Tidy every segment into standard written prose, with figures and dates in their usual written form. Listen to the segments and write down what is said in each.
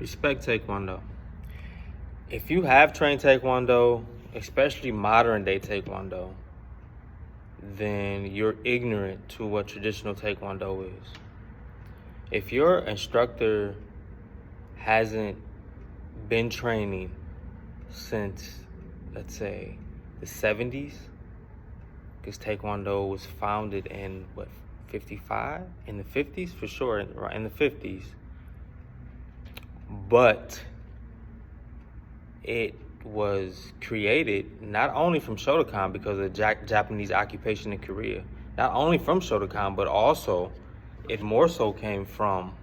Respect Taekwondo. If you have trained Taekwondo, especially modern day Taekwondo, then you're ignorant to what traditional Taekwondo is. If your instructor hasn't been training since, let's say, the 70s, because Taekwondo was founded in, 55? In the 50s? For sure, in the 50s. But it was created not only from Shotokan because of the Japanese occupation in Korea, not only from Shotokan, but also it more so came from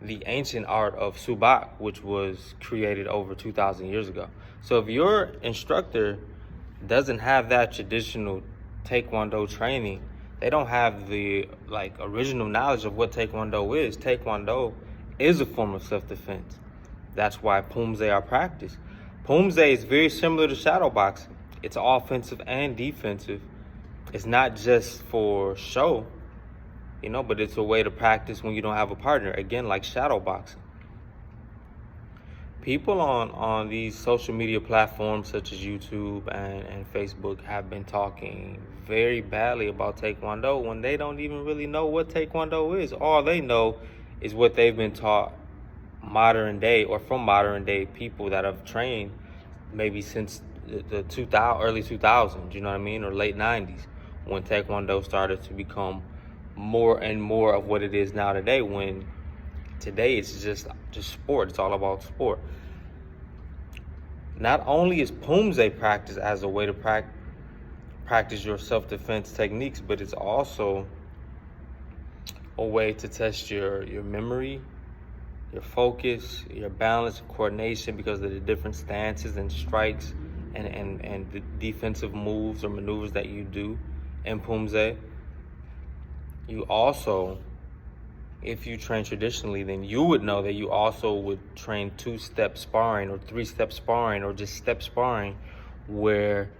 the ancient art of Subak, which was created over 2,000 years ago. So if your instructor doesn't have that traditional Taekwondo training, they don't have the original knowledge of what Taekwondo is. Taekwondo is a form of self-defense. That's why Poomsae are practiced. Poomsae is very similar to shadow boxing. It's offensive and defensive. It's not just for show, but it's a way to practice when you don't have a partner. Again, like shadow boxing. People on these social media platforms such as YouTube and Facebook have been talking very badly about Taekwondo when they don't even really know what Taekwondo is. All they know is what they've been taught modern day or from modern day people that have trained maybe since the early 2000s, or late 90s, when Taekwondo started to become more and more of what it is now today, when today it's just sport. It's all about sport. Not only is Poomsae practiced as a way to practice your self-defense techniques, but it's also a way to test your memory, your focus, your balance, coordination, because of the different stances and strikes and the defensive moves or maneuvers that you do in Poomsae. You also, if you train traditionally, then you would know that you also would train 2-step sparring or 3-step sparring or just step sparring, where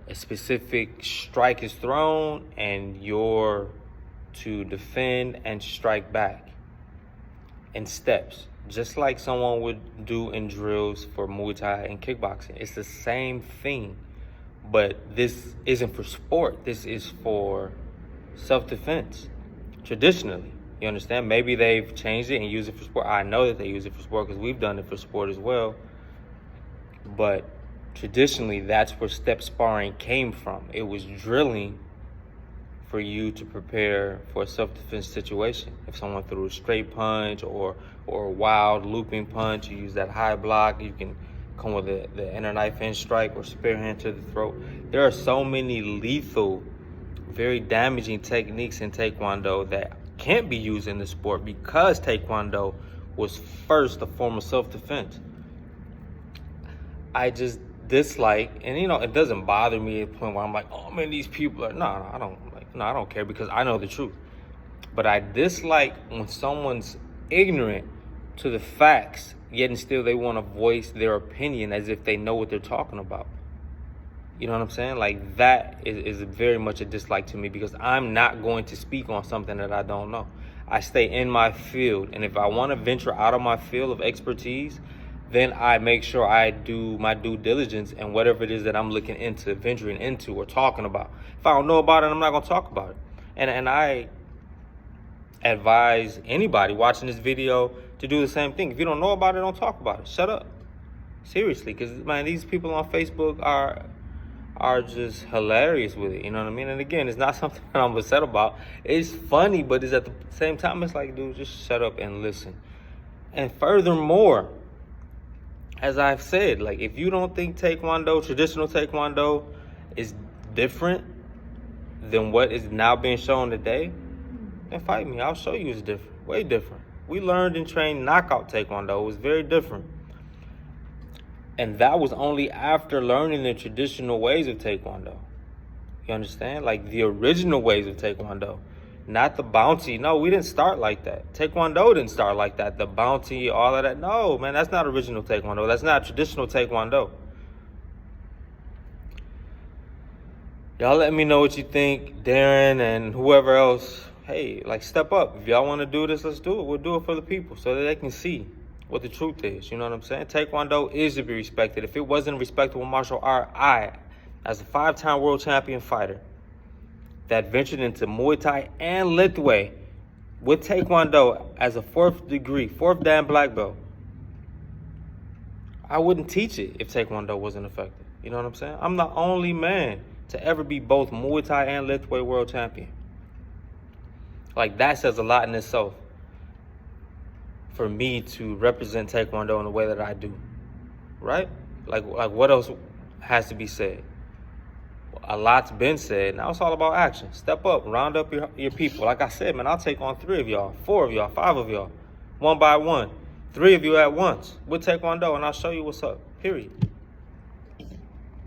a specific strike is thrown and you're to defend and strike back in steps, just like someone would do in drills for Muay Thai and kickboxing. It's the same thing, but this isn't for sport. This is for self-defense, traditionally. You understand? Maybe they've changed it and use it for sport. I know that they use it for sport because we've done it for sport as well. But traditionally, that's where step sparring came from. It was drilling for you to prepare for a self-defense situation. If someone threw a straight punch or a wild looping punch, you use that high block. You can come with the inner knife in strike or spear hand to the throat. There are so many lethal, very damaging techniques in Taekwondo that can't be used in the sport because Taekwondo was first a form of self-defense. I just dislike, and it doesn't bother me at the point where I'm like, oh man, these people are, I don't care, because I know the truth. But I dislike when someone's ignorant to the facts, yet and still they want to voice their opinion as if they know what they're talking about. You know what I'm saying? Like, that is very much a dislike to me, because I'm not going to speak on something that I don't know. I stay in my field, and if I want to venture out of my field of expertise, then I make sure I do my due diligence and whatever it is that I'm looking into, venturing into, or talking about. If I don't know about it, I'm not going to talk about it. And I advise anybody watching this video to do the same thing. If you don't know about it, don't talk about it. Shut up. Seriously, because, man, these people on Facebook are just hilarious with it, you know what I mean? And again, it's not something that I'm upset about. It's funny, but it's at the same time, it's like, dude, just shut up and listen. And furthermore, as I've said, like, if you don't think Taekwondo, traditional Taekwondo, is different than what is now being shown today, then fight me. I'll show you it's different, way different. We learned and trained knockout Taekwondo. It was very different. And that was only after learning the traditional ways of Taekwondo. You understand? Like, the original ways of Taekwondo. Not the bounty. No, we didn't start like that. Taekwondo didn't start like that. The bounty, all of that. No, man, that's not original Taekwondo. That's not traditional Taekwondo. Y'all let me know what you think, Darren and whoever else. Hey, like, step up. If y'all want to do this, let's do it. We'll do it for the people so that they can see what the truth is. You know what I'm saying? Taekwondo is to be respected. If it wasn't a respectable martial art, I, as a 5-time world champion fighter that ventured into Muay Thai and Lethwei with Taekwondo as a 4th Dan black belt, I wouldn't teach it if Taekwondo wasn't effective. You know what I'm saying? I'm the only man to ever be both Muay Thai and Lethwei world champion. Like, that says a lot in itself for me to represent Taekwondo in the way that I do, right? Like what else has to be said? A lot's been said. Now it's all about action. Step up, round up your people. Like I said, man, I'll take on 3 of y'all, 4 of y'all, 5 of y'all, one by one. 3 of you at once with Taekwondo, and I'll show you what's up, period.